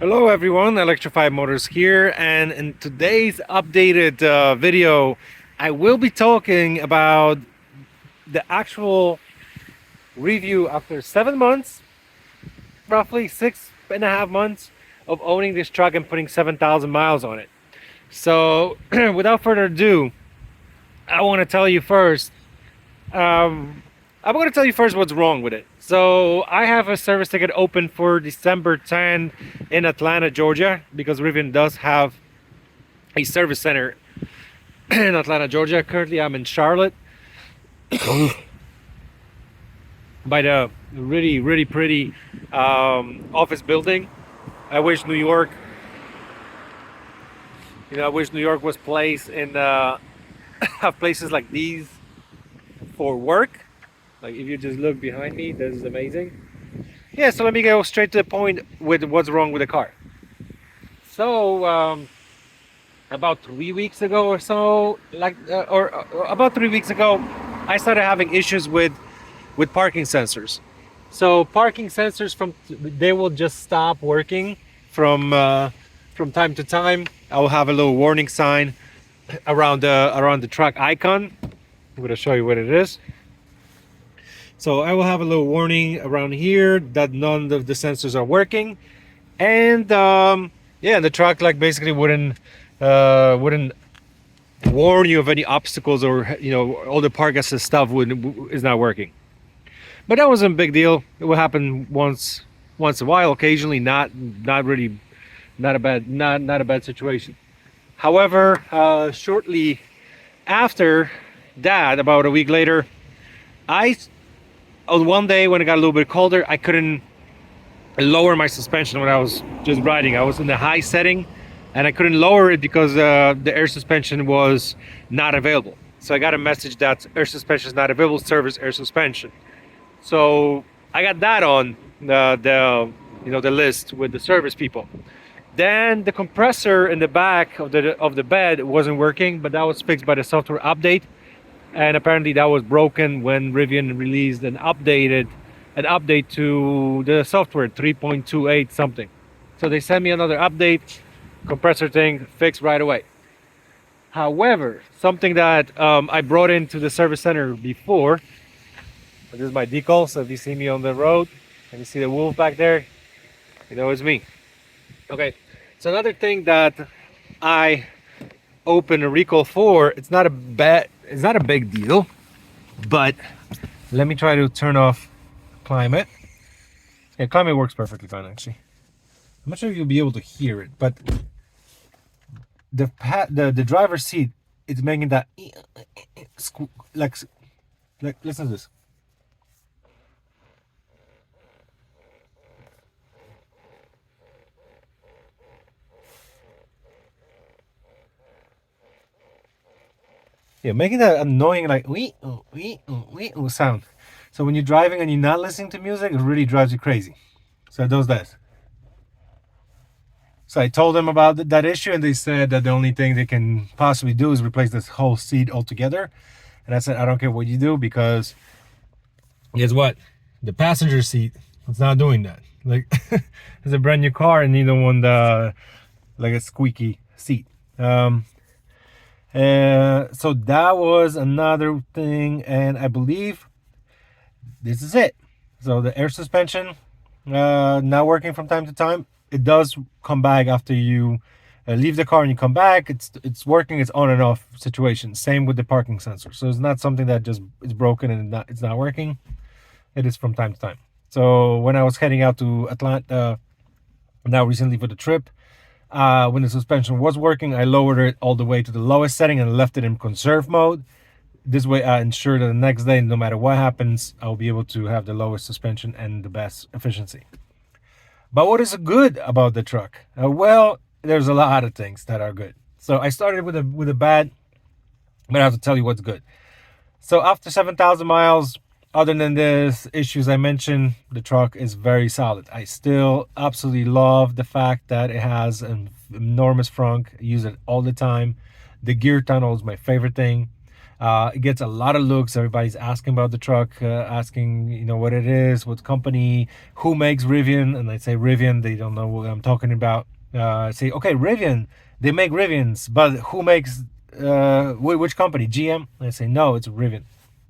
Hello everyone, Electrified Motors here, and in today's updated video I will be talking about the actual review after 7 months, roughly 6.5 months of owning this truck and putting 7,000 miles on it. So without further ado, I want to tell you first I'm going to tell you first what's wrong with it. So I have a service ticket open for December 10 in Atlanta, Georgia, because Rivian does have a service center in Atlanta, Georgia. Currently, I'm in Charlotte by the really pretty office building. I wish New York, I wish New York was placed in have places like these for work. Like if you just look behind me, this is amazing. Yeah, so let me go straight to the point with what's wrong with the car. So about 3 weeks ago or so, about 3 weeks ago, I started having issues with parking sensors. So parking sensors they will just stop working from time to time. I will have a little warning sign around the truck icon. I'm going to show you what it is. So I will have a little warning around here that none of the sensors are working, and yeah, the truck like basically wouldn't warn you of any obstacles, or all the park assist stuff is not working. But that wasn't a big deal. It will happen once in a while, occasionally. Not really, not a bad situation. However, shortly after that, about a week later, on one day when it got a little bit colder, I couldn't lower my suspension when I was just riding. I was in the high setting and I couldn't lower it because the air suspension was not available. So I got a message that air suspension is not available, service air suspension. So I got that on the list with the service people. Then the compressor in the back of the bed wasn't working, but that was fixed by the software update. And apparently that was broken when Rivian released an update to the software 3.28 something. So they sent me another update, compressor thing fixed right away. However, something that I brought into the service center before, this is my decal, so if you see me on the road and you see the wolf back there, you know it's me. Okay, so another thing that I open a recall for, it's not a big deal, but let me try to turn off climate. Yeah, climate works perfectly fine actually. I'm not sure if you'll be able to hear it, but the driver's seat, it's making that like listen to this. Yeah, making that annoying like wee sound. So when you're driving and you're not listening to music, it really drives you crazy. So it does that. So I told them about that issue, and they said that the only thing they can possibly do is replace this whole seat altogether. And I said, I don't care what you do, because guess what? The passenger seat, it's not doing that. Like it's a brand new car, and you don't want like a squeaky seat. So that was another thing, and I believe this is it. So the air suspension not working from time to time. It does come back after you leave the car and you come back. It's working. It's on and off situation. Same with the parking sensor. So it's not something that just is broken and it's not working. It is from time to time. So when I was heading out to Atlanta now recently for the trip, when the suspension was working, I lowered it all the way to the lowest setting and left it in conserve mode. This way I ensure that the next day, no matter what happens, I'll be able to have the lowest suspension and the best efficiency. But what is good about the truck? Well, there's a lot of things that are good. So I started with a bad, but I have to tell you what's good. So after 7,000 miles, other than this issues I mentioned, the truck is very solid. I still absolutely love the fact that it has an enormous frunk. I use it all the time. The gear tunnel is my favorite thing. It gets a lot of looks. Everybody's asking about the truck, asking, you know, what it is, what company, who makes Rivian. And I say Rivian, they don't know what I'm talking about. I say, okay, Rivian, they make Rivians, but who makes, which company? GM? And I say, no, it's Rivian.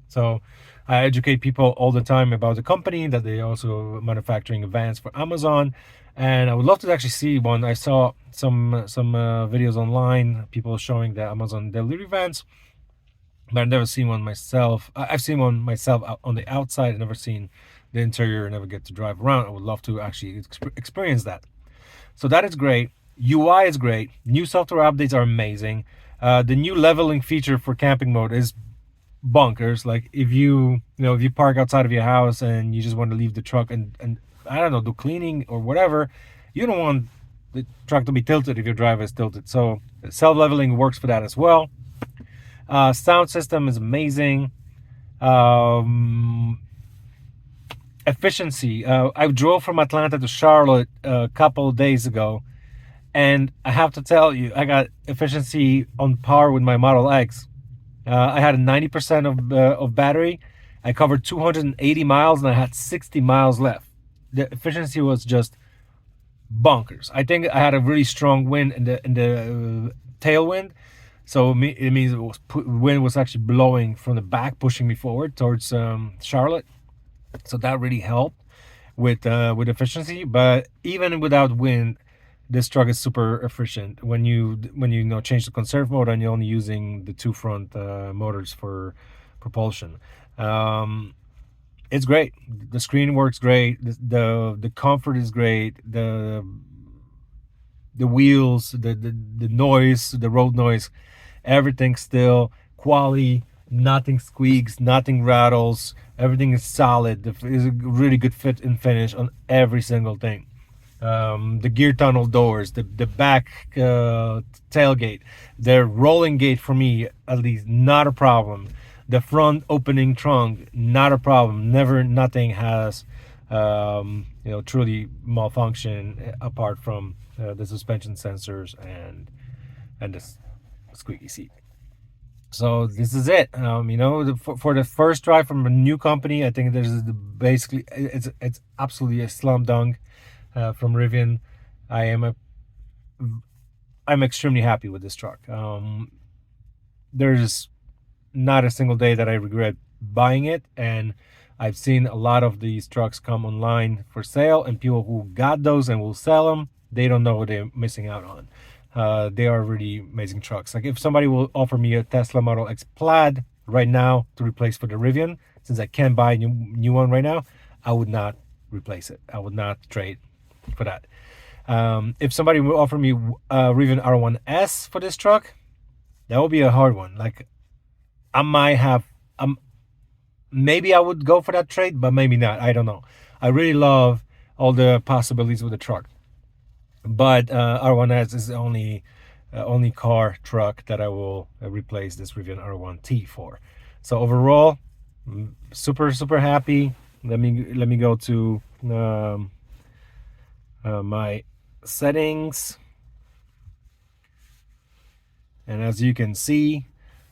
So I educate people all the time about the company, that they also manufacturing vans for Amazon. And I would love to actually see one. I saw some videos online, people showing the Amazon delivery vans, but I've never seen one myself. I've seen one myself on the outside. I've never seen the interior, never get to drive around. I would love to actually experience that. So that is great. UI is great. New software updates are amazing. The new leveling feature for camping mode is bonkers. Like if you park outside of your house and you just want to leave the truck and I don't know, do cleaning or whatever, you don't want the truck to be tilted if your driver is tilted. So self-leveling works for that as well. Sound system is amazing. Efficiency. I drove from Atlanta to Charlotte a couple of days ago, and I have to tell you, I got efficiency on par with my Model X. I had a 90% of battery. I covered 280 miles and I had 60 miles left. The efficiency was just bonkers. I think I had a really strong wind in the tailwind, so it means wind was actually blowing from the back, pushing me forward towards Charlotte. So that really helped with efficiency. But even without wind, this truck is super efficient when you change the conserve mode and you're only using the two front motors for propulsion. It's great. The screen works great. The comfort is great. The wheels, the noise, the road noise, everything still quality. Nothing squeaks, nothing rattles. Everything is solid. It's a really good fit and finish on every single thing. The gear tunnel doors, the back tailgate, the rolling gate, for me at least, not a problem. The front opening trunk, not a problem. Nothing has truly malfunction apart from the suspension sensors and the squeaky seat. So this is it. For the first drive from a new company, I think there's basically it's absolutely a slam dunk from Rivian. I'm extremely happy with this truck. There's not a single day that I regret buying it, and I've seen a lot of these trucks come online for sale, and people who got those and will sell them, they don't know what they're missing out on. They are really amazing trucks. Like if somebody will offer me a Tesla Model X Plaid right now to replace for the Rivian, since I can't buy a new one right now, I would not replace it. I would not trade for that. If somebody will offer me a Rivian R1S for this truck, that would be a hard one. Like I might have, maybe I would go for that trade, but maybe not. I don't know. I really love all the possibilities with the truck. But R1S is the only car truck that I will replace this Rivian R1T for. So overall, super happy. Let me go to my settings, and as you can see,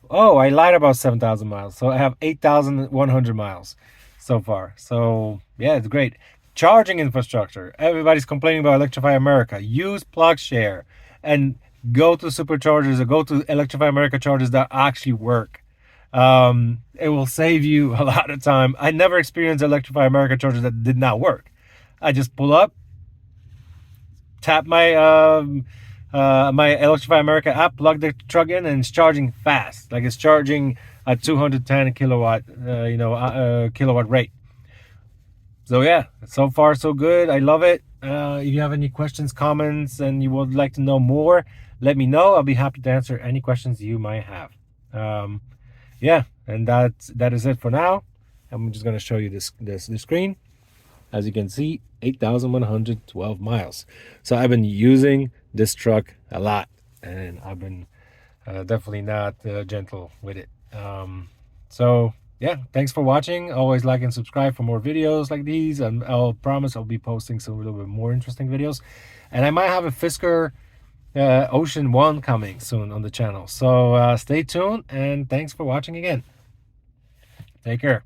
I lied about 7,000 miles. So I have 8,100 miles so far. So yeah, it's great. Charging infrastructure. Everybody's complaining about Electrify America. Use PlugShare and go to superchargers or go to Electrify America chargers that actually work. It will save you a lot of time. I never experienced Electrify America chargers that did not work. I just pull up, tap my my Electrify America app, plug the truck in, and it's charging fast. Like it's charging at 210 kilowatt kilowatt rate. So yeah, so far so good. I love it. If you have any questions, comments, and you would like to know more, let me know. I'll be happy to answer any questions you might have. Yeah, and that is it for now. I'm just gonna show you this screen. As you can see, 8,112 miles. So I've been using this truck a lot, and I've been definitely not gentle with it. So yeah, thanks for watching. Always like and subscribe for more videos like these, and I'll promise I'll be posting some a little bit more interesting videos. And I might have a Fisker Ocean 1 coming soon on the channel. So stay tuned, and thanks for watching again. Take care.